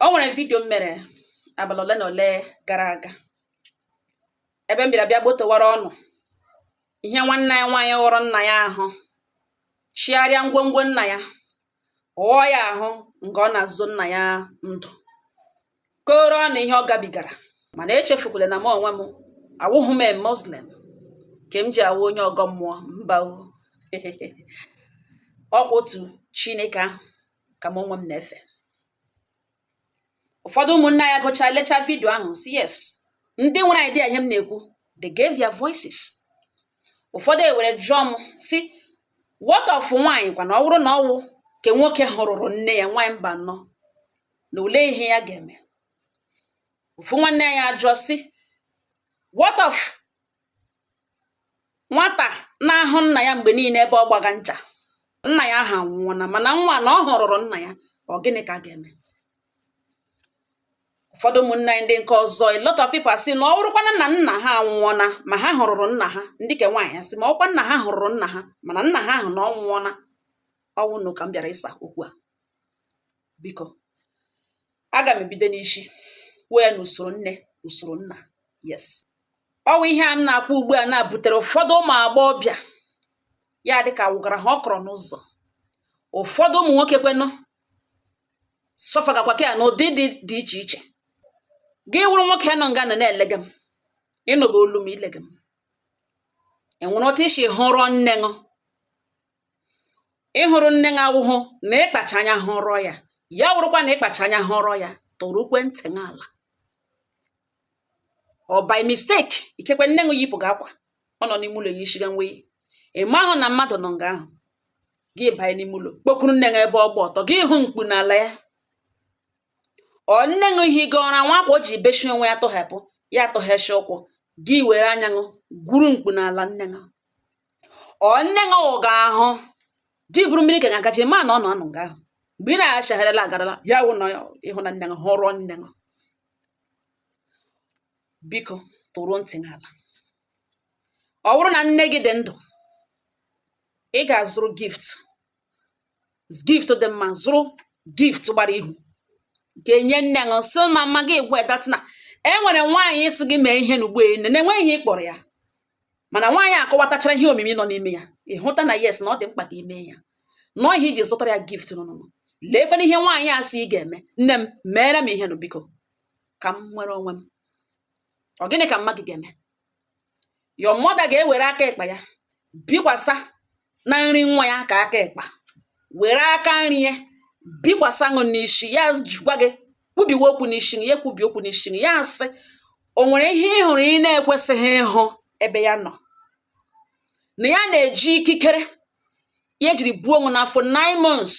O nwere vidio m mere abalị ole na ole gara aga ebe m bịara bịa gbotowara ọnụ ihe nwanne ya nwaanyị ghọrọ nna ya ahụ chigharịa ngwongwo nna ya ghọọ ya ahụ nke ọ na-azụ nna ya ndụ koro ọnụ ihe ọ gabigara. Mana echefukwala na m onwe m awụghị m Muslim ke m ji awụ onye ọgọ mmụọ mba ọkwa otu Chineke ahụ ka m onwe m na-efe. Ụfọdụ ụmụnna ya gụcha lecha vidio ahụ si yes, ndị nwere idea ihe m na-ekwu, they gave their voices. Ụfọdụ ewere jụọ m si what of nwaanyị kwa na ọ bụrụ na ọwụ ke nwoke hụrụrụ nne ya nwaanyị mba nọ na ole ihe ya ga-eme. Ofu nwanne ya ajụọ si what of nwata na-ahụ nna ya mgbe niile ebe ọ gbaga ncha, nna ya ahụ anwụọna mana nwa na ọ hụrụrụ nna ya, ọ gịnị ka a ga-eme? Ụfọdụ ụmụnna ndị nke ọzọ, a lot of people asị na ọ bụrụkwana na nna ha anwụọna ma ha hụrụrụ nna ha, ndị ke nwaanyị asị ma ọkwa nna ha hụrụrụ nna ha mana nna ha ahụ na ọ nwụọna. Ọwụ nụ ka m bịara ịsa okwu a. Biko aga m ebido n'isi kwuo ya n'usoro nne usoro nna. Yes, ọwụ ihe a m na-akwu ugbu a na-butere ụfọdụ ụmụ agbọghọbịa ya dịka awụgara ha ọkọrọ n'ụzọ. Ụfọdụ ụmụ nwoke kwenụ sọfagakwa ka n'ụdị dị iche iche. Gị wụrụ nwoke nọ nga na-elege m, ịnụgo olu m ilege m, enwere otu isi hụrọ nne ṅụ. Ịhụrụ nne ṅụ awụhụ na ịkpacha anya hụrọ ya, ya wụrụkwa na ịkpacha anya hụrọ ya tụrụ ekwentị ṅụ ala. Ọ by mistake ikekwe nne ṅụ yipụ gị akwa ọ nọ n'ime ụlọ ya ishiga nwe ịma ahụ na mmadụ nọ nga ahụ, gị banye n'ime ụlọ kpokwuru nne ṅụ ebe ọ gba ọtọ, gị hụ mkpu n'ala ya. Ọ nne ṅụ ihe gị ọra nwa akwa o ji beshi onwe ya tọhapụ ya atọgheshi ụkwụ, gị were anya ṅụ gwuru mkpu n'ala nne ṅụ. Ọ nne ṅụ ụga ahụ gị buru mmiri ka agaji ma na ọ nọ nga ahụ, mgbe ị na-achagharịla agarala ya wụ na ịhụ na nne ṅụ hụrụ nne ṅụ. Biko tụrụ ntị n'ala. Ọ bụrụ na nne gị dị ndụ, ị ga-azụrụ gift dị mma, zụrụ gift gbara ihu ga-enye nne ṅụ sị mama gị gwa datina enwere nwaanyị isi gị mee ihe n'ugbo na-enwe ihe ị kpọrọ ya, mana nwaanyị akọwatachara ihe omimi nọ n'ime ya, ịhụta na yes na ọ dị mkpa ka ime ya nọọ ihe iji zụtara ya gift nọ. Lee ebe ihe nwaanyị a sị ị ga-eme, nne m meere m ihe nụ biko ka m nwere onwe m. Ọ gịnị ka mma gị ga-eme? Your mother ga-ewere aka ekpa ya bikwasa na nri nwa ya ka aka ekpa, were aka nri ya bikwasa ṅụ n'isi ya, jigwa gị kwubiwe okwu n'isi ya, kwubi okwu n'isi ya asị o nwere ihe ị hụrụ ị na-ekwesịghị ịhụ ebe ya nọ, na ya na-eji ikikere ya ejiri buo ṅụ n'afọ 9 months,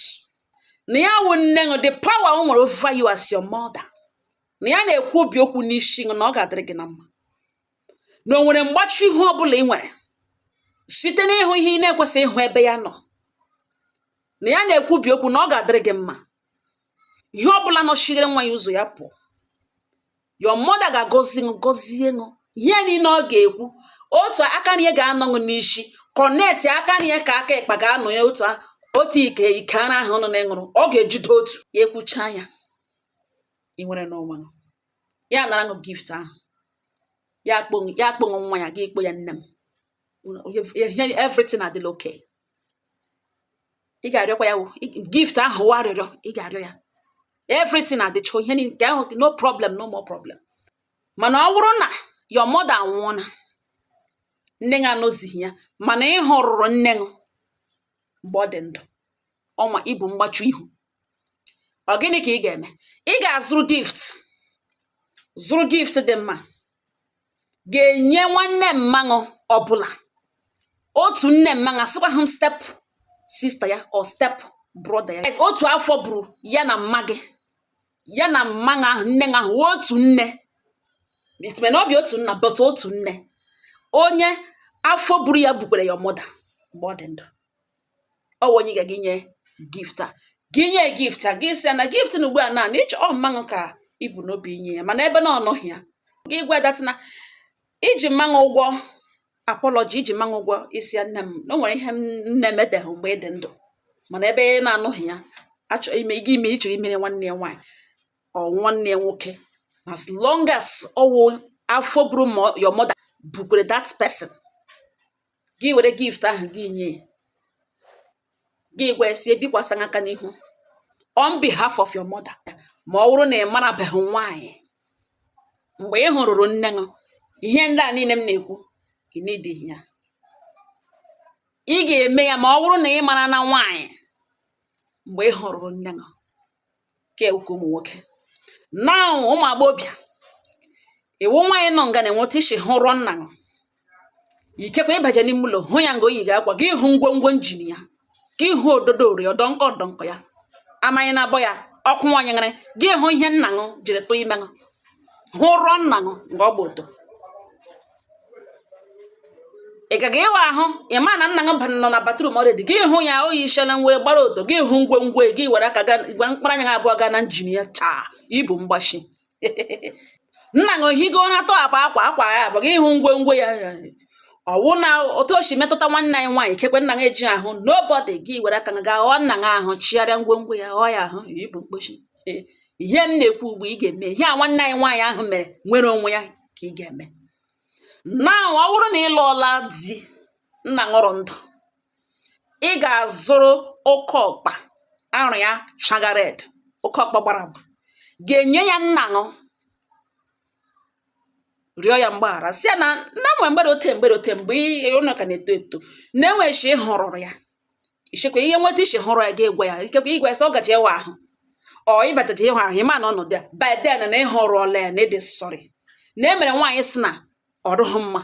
na ya wụ nne ṅụ the power o nwere over you as your mother, na ya na-ekwu obi okwu n'isi ṅụ na ọ ga-adịrị gị na mma, na o nwere mgbachi ihu ọbụla ị nwere site n'ịhụ ihe ị na-ekwesịghị ịhụ ebe ya nọ, na ya na-ekwubi okwu na ọ ga-adịrị gị mma. Ihe ọbụla nọchighere nwa ya ụzọ ya pụọ, your mother ga-agọzi ṅụ gọzie ṅụ ihe niile ọ ga-ekwu. Otu aka na ya ga-anọ ṅụ n'isi connect aka na ya ka aka ịkpa ga-anọ ya otu ike ara ahụ nọ na-ịṅụrụ, ọ ga-ejide otu ya ekwucha ya ị nwere n'onwe ṅụ ya nara ṅụ gift ahụ ya akpọṅụ nwa ya ga ekpo ya nne m everything adịla okay. Ị ga-arịọkwa ya gift ahụ wa arịrịọ, ị ga-arịọ ya everything adịcha ihe nke ahụ no problem, no more problem. Mana ọ bụrụ na your mother anwụọna, nne ṅụ anọzighị ya, mana ị hụrụrụ nne ṅụ mgbe ọ dị ndụ, ọnwa ibu mgbachu ihu, ọ gịnị ka ị ga-eme? Ị ga-azụrụ gift dị mma ga-enye nwanne mmanụ ọbụla. Otu nne mmanụ asịkwa hụ step sister ya or step brother ya, otu afọ buru ya na mma gị, ya na mmanụ ahụ nne ahụ otu nne, itime na ọ bụ otu nna but otu nne, onye afọ buru ya bukwere ya mother mgbe ọ dị ndụ. Ọ bụ onye ga-gị nye gift a, gị nye gift a, gị sị ya na gift na ugbu a na ịchọ ọ mmanụ ka ibu n'obi inye ya, mana ebe na ọnọghị ya gị gwa datina iji mmanụ ụgwọ apology, iji mmanụ ụgwọ isi ya nne m na o nwere ihe nne emeteghị mgbe ị dị ndụ, mana ebe ị na-anụghị ya achọ ime gị ime ịchọrọ imere nwanne ya nwaanyị, or nwanne nwoke, as long as owo afọ buru your mother bukwere that person, gị were gift ahụ gị nye, gị gwesi bikwasa aka n'ihu on behalf of your mother. Ma ọ bụrụ na ị marabeghị nwaanyị, mgbe ị hụrụrụ nne gị, ihe ndị a niile m na-ekwu, ị need ya. Ị ga-eme ya ma ọ bụrụ na ị mara na nwaanyị mgbe ị hụrụrụ nne gị, ke ụmụ nwoke. Na ụmụ agbọbịa, iwu nwaanyị nọ nga na-enweta isi hụrụ nna gị, ikekwe ịbaje n'ime ụlọ hụ ya nga oyi ga-akwa gị, hụ ngwongwo njin ya, gị hụ ododo ori ọdọnkọ ya, amaghị na abọ ya ọkụ nwaanyị ngara, gị hụ ihe nna gị jiri tụọ ime gị, hụrọ nna gị nga ọ bụ odo. Ị gaga ịwa ahụ ịma na nna gị nọ na batrum ọdịdị, gị hụ ya oyi ishela nwe gbara odo, gị hụ ngwongwo, gị were aka gwa mkpara anya gị abụọ gaa na njin ya, chaa ibu mgbashi. Nna gị ohigo na tọhapụ akwa ya bụ gị hụ ngwongwo ya. Ọwụ na otu o si metụta nwanne anyị nwaanyị, kekwe nna gị eji ahụ nobody, gị were aka ga ghọọ nna gị ahụ, chigharịa ngwongwo ya, ghọọ ya ahụ, ibu mkpochi. Ihe m na-ekwu ugbu ị ga-eme ihe a nwanne anyị nwaanyị ahụ mere nwere onwe ya ka ị ga-eme. Na ọ bụrụ na ị lụọla di, nna ṅụrụ ndụ, ị ga-azụrụ oke ọkpa arụ ya shagared, oke ọkpa gbara agba, ga-enye ya nna ṅụ, rịọ ya mgbaghara, si ya na nwe mgbere ote mgbe ụnụ ka na-eto eto na-enwechi ịhụrụrụ ya, ichekwa ihe nweta isi hụrụ ya, ga-egwa ya, ikekwe igwe sị ọ gaji ịwa ahụ, ọ ịbataji ịhụ ahụ, ịma na ọnọdụ ya by then na ịhụrụọla ya na ịdị sọrị na emere nwaanyị si na ọ dụghị mma.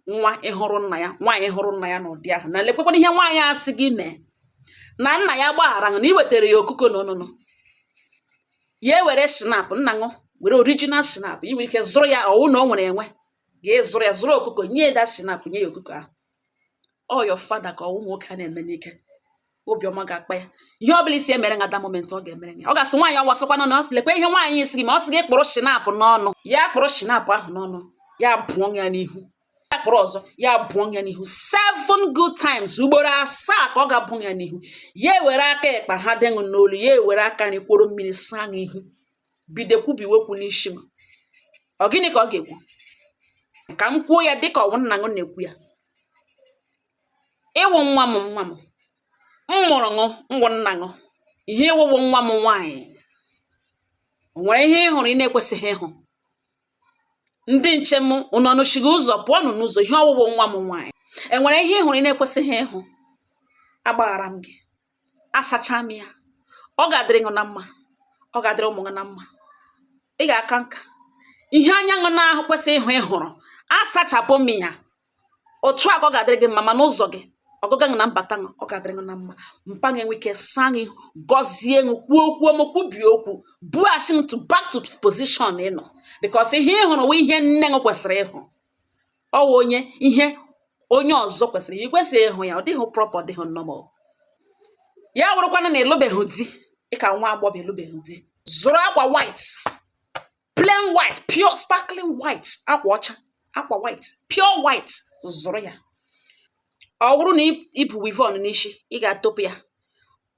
Nwa ịhụrụ nna ya, nwaanyị hụrụ nna ya n'ụdị ahụ, na lekwekwana ihe nwaanyị asị gị mee, na nna ya gbaghara na iwetara ya okuko n'ọnụnụ ya, ewere snap nna ṅụ, were original snap, i nwere ike zụrụ ya, ọwụ na o nwere enwe, ga-ezụrụ ya, zụrụ okuko, nye da snap, nye ya okuko ahụ. Ọ your father ka ọwụ nwoke a na-eme n'ike, obiọma ga-akpa ya. Ihe ọ bụla isi emere nga da moment ọ ga-emere ya, ọ ga-asị nwaanyị ọwasịkwa n'ọnụ, ọ sị lekwa ihe nwaanyị isi gị, ma ọ sị gị kpụrụ snap n'ọnụ, ya kpụrụ snap ahụ n'ọnụ, ya bụọ ya n'ihu, ya kpụrụ ọzọ, ya bụọ ya n'ihu 7 good times, ugboro 7 ka ọ ga-abụ ya n'ihu. Ya ewere aka ekpa ha dịṅụ n'olu, ya ewere aka nri kworo mmiri saa gị ihu, bido kwubiwekwu n'isi m. Ọ gịnị ka ọ ga-ekwu? Ka m kwuo ya dịka ọwụ nna gị na-ekwu ya. Ịwụ nwa m mụrụ gị, nwụ nna gị, ihe ịwụwụ nwa m nwaanyị, o nwere ihe ị hụrụ ị na-ekwesịghị ịhụ? Ndị nche m unu ọnụchighị ụzọ, pụọnụ n'ụzọ, ihe ọwụwụ nwa m nwaanyị. Enwere ihe ị hụrụ ị na-ekwesịghị ịhụ? Agbaghara m gị, asacha m ya, ọ ga-adịrị gị na mma, ọ ga-adịrị ụmụ gị na mma, ị ga-aka nka. Ihe anya gị na-ahụ kwesịrị ịhụ ịhụrụ, asachapụ m ya, otu a ka ọ ga-adịrị gị mma, ma n'ụzọ gị ọgụga gị na mbata gị, ọ ga-adịrị gị na mma. Mpa gị enwe ike saa gị, gọzie gị, kwuo okwu m, kwubie okwu, bughachi m to back to position ị nọ, because ihe ị hụrụ wụ ihe nne gị kwesịrị ịhụ, ọ wụ ihe onye ọzọ kwesịrị, ị kwesịrị ịhụ ya, ọ dịghị proper, ọ dịghị normal. Ya wụrụkwana na ịlụbeghị di, ịka nwa agbọghọ ịlụbeghị di, zụrụ akwa white, plain white, pure sparkling white, akwa ọcha, akwa white, pure white, zụrụ ya. Ọ bụrụ na ịbụ wivon n'isi, ị ga-atọpụ ya.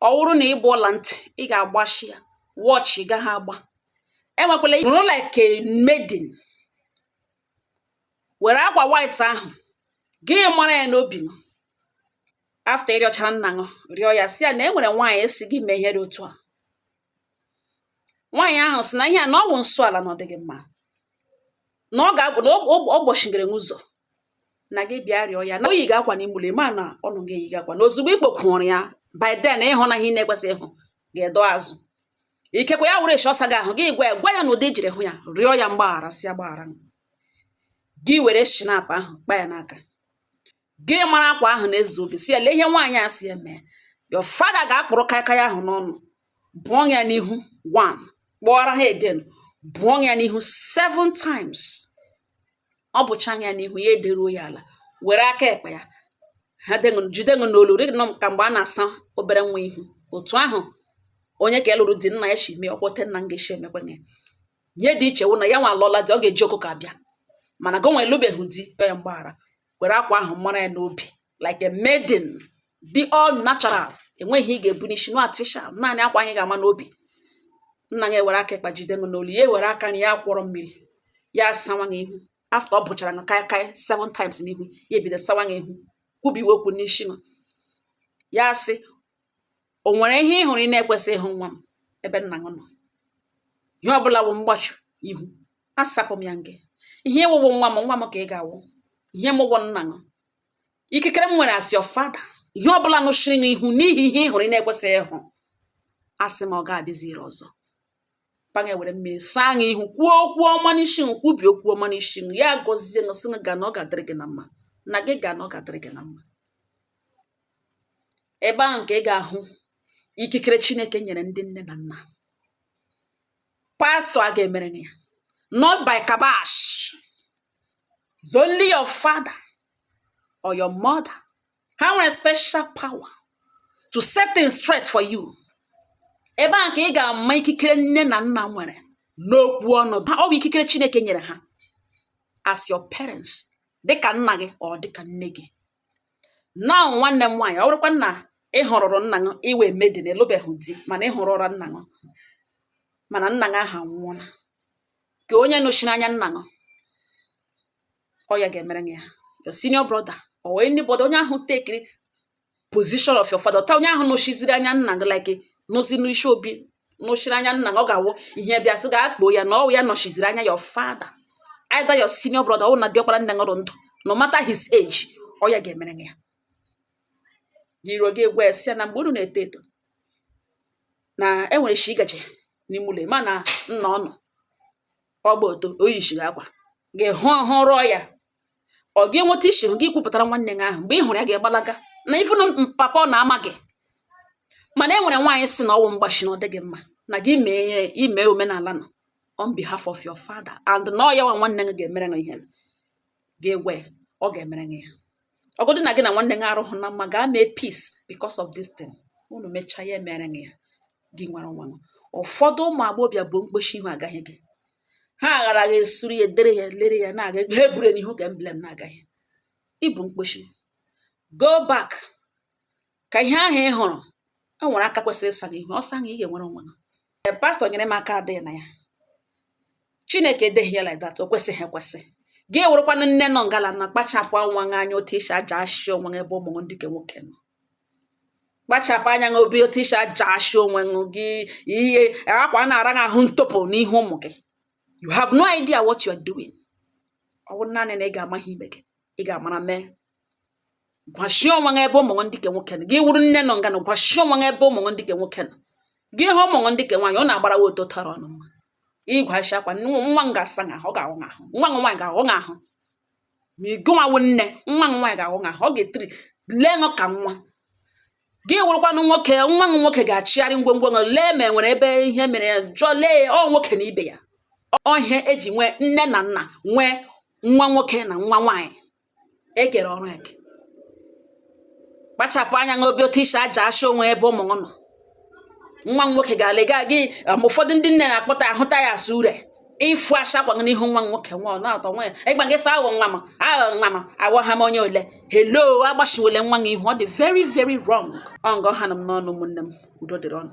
Ọ bụrụ na ịbụ ọla ntị, ị ga-agbashi ya, wọchị gaghị agba. Enwekwala ịbụrụ like a maiden, were akwa white ahụ gị mara ya n'obi gị. After ịrịọchara nna gị, rịọ ya si ya na enwere nwaanyị esi gị mee ihe dị otu a. Nwaanyị ahụ si na ihe a na ọ bụ nsọ ala na ọ dịghị mma, na ọ gbochigere ụzọ, na gị bịa rịọ ya na oyi ga-akwa n'imule, ma na ọnụ gị eyi ga-akwa, na ozugbo ikpokwuru ya, by then ịhụ na ihe na-ekwesị ịhụ ga-edo azụ. Ikekwe ya were eshi ọsa gị ahụ, gị gwa ya na ụdị jiri hụ ya, rịọ ya mgbaghara, si ya gbaghara, gị were shinap ahụ kpa ya n'aka, gị mara akwa ahụ na-ezu obi, si ya lee ihe nwaanyị a si eme. Your father ga-akpụrụ kaikai ahụ n'ọnụ, bụọ ya n'ihu 1, kpọọra ha again, bụọ ya n'ihu 7 times. Ọ bụcha ya n'ihu, ya ederuo ya ala, were aka ekpe ya ha jide gị n'olu, ka mgbe a na-asa obere nwa ihu. Otu ahụ onye ka elụrụ di nna ya shi mee, ọkpọte nna m ga-eshi emekwa ya. Ihe dị iche wụ na ya nwa alụọla di, ọ ga-eji ọkụkọ abịa, mana gị nwa elubeghị di, ya mgbaghara, were akwa ahụ mara ya n'obi like a maiden, dị all natural, enweghị ị ga-ebu n'isi, no artificial, naanị akwa anyị ga-ama n'obi. nna ya ewere aka ekpa jide n'olu ya ewere aka na ya kwọrọ mmiri ya sawa ihu after ọ bụchara nga kai 7 times n'ihu ya ebido sawa ihu kwubiwe okwu n'isi ya sị o nwere ihe ị hụrụ ị na-ekwesị ịhụ nwa m ebe nna gị nọ ihe ọbụla wụ mgbachu ihu asapụ m ya ngị ihe ịwụwụ nwa m ka ị ga-awụ ihe m wụ nna gị ikikere m nwere as your father ihe ọbụla nụchiri gị ihu n'ihi ihe ị hụrụ ị na-ekwesị ịhụ asị m ọ ga-adịziri ọzọ paga were mmiri saa gị ihu kwuo okwu ọma n'isi gị kwubi okwu ọma n'isi gị ya gọzie gị sị ga na ọ ga-adịrị gị na mma na gị ga na ọ ga-adịrị gị na mma ebe ahụ nke ị ga-ahụ ikikere Chineke nyere ndị nne na nna pastor a ga-emere gị ya not by kabash. It's only your father or your mother ha nwere special power to set things straight for you. Ebe a ka ị ga-ama ikikere nne na nna nwere n'okwu ọnụ ha ọ bụ ikikere Chineke nyere ha as your parents dịka nna gị ọ dịka nne gị. Now nwanne m nwaanyị ọ bụrụkwa nna ị hụrụrụ nna gị iwe medi na elubeghị di mana ị hụrụ ụra nna gị mana nna gị aha nwụọla ka onye nọchiri anya nna gị ọ ya ga-emere gị ya your senior brother or anybody onye ahụ tekiri position of your father onye ahụ nọchiziri anya nna gị like n'ozi n'isi obi nọchiri anya nna gị ọ ga-awụ ihe bịa sị ga-akpọ ya na ọ ya nọchiziri anya your father either your senior brother ọ na diọkpara nne gị ndụ no matter his age ọ ya ga-emere gị ya iro gị egwe si na mgbe unu na-eto eto na enwere shi gaje n'ime ụlọ ma na nna ọnụ ọgba oto oyichiri akwa gị hụ rụọ ya ọ gị nweta isi gị kwupụtara nwanne gị ahụ mgbe ị hụrụ ya ga-egbalaga na ifunu papa ọ na-ama gị mana e nwere nwaanyị si na ọwụ mgbachi na ọ dịghị mma na gị ime omenala nọ on behalf of your father and na ọ ya nwa nwanne gị ga-emere gị ihe gị egwe ọ ga-emere gị ya ọgọdụ na gị na nwanne gị arụhụ na mma gaa mee peace because of this thing unu mechaa ya emere gị ya gị nwere nwa ụfọdụ ụmụ agbọghọbịa bụ mkpochi ihu agaghị gị ha aghara gị esuru ya edere ya lere ya na-aga ha ebure n'ihu ka emblem na-agaghị ịbụ mkpochi go back ka ihe ahụ ị hụrụ o nwere aka kwesịrị ịsa gị ihu ọsọ ahụ ị ga-enwere nwa gị pastọ nyere m aka adịghị na ya Chineke edeghị ya like that o kwesịghị ekwesị gị ewerekwana nne nọ ngala na kpachapụ nwa gị anya otu isi aja ashị onwe gị ebe ụmụ ndị nke nwoke nọ kpachapụ anya gị obi otu isi aja ashị onwe gị ihe akwa na-ara gị ahụ ntụpụ n'ihu ụmụ gị you have no idea what you are doing ọ bụ naanị na ị ga-ama ihe ime gị ị ga-amara mee gwashie onwe gị ebe ụmụ ndị nke nwoke nọ gị wuru nne nọ nga na gwashie onwe gị ebe ụmụ ndị nke nwoke nọ gị hụ ụmụ ndị nke nwaanyị ọ na-agbara wa oto tọrọ ọnụ mma ịgwashi akwa nwa m ga-asa ahụ ọ ga-ahụ ahụ nwa m nwaanyị ga-ahụ ahụ ma ịgụnwawo nne nwa m nwaanyị ga-ahụ ahụ ọ ga-etiri lee ṅụ ka nwa gị wụrụkwanụ nwoke nwa m nwoke ga-achịgharị ngwongwo ṅụ lee ma enwere ebe ihe mere ya jụọ lee ọ nwoke na ibe ya ọ ihe eji nwee nne na nna nwee nwa nwoke na nwa nwaanyị ekere ọrụ eke kpachapụ anya ṅụ obi otu isi aja ashị onwe ebe ụmụ nọ nwa nwoke ga-alega gị ụfọdụ ndị nne na-akpọta ahụta ya asụ ure ịfụ ashakwa gị n'ihu nwa nwoke nwa ọ na-atọ nwa ya ịgba gị sa awọ nwa m awọ ha m onye ole hello agbachiwele nwa gị ihu ọ dị very very wrong ọ ngọ ha na m n'ọnụ ụmụnne m udo dịrị ọnụ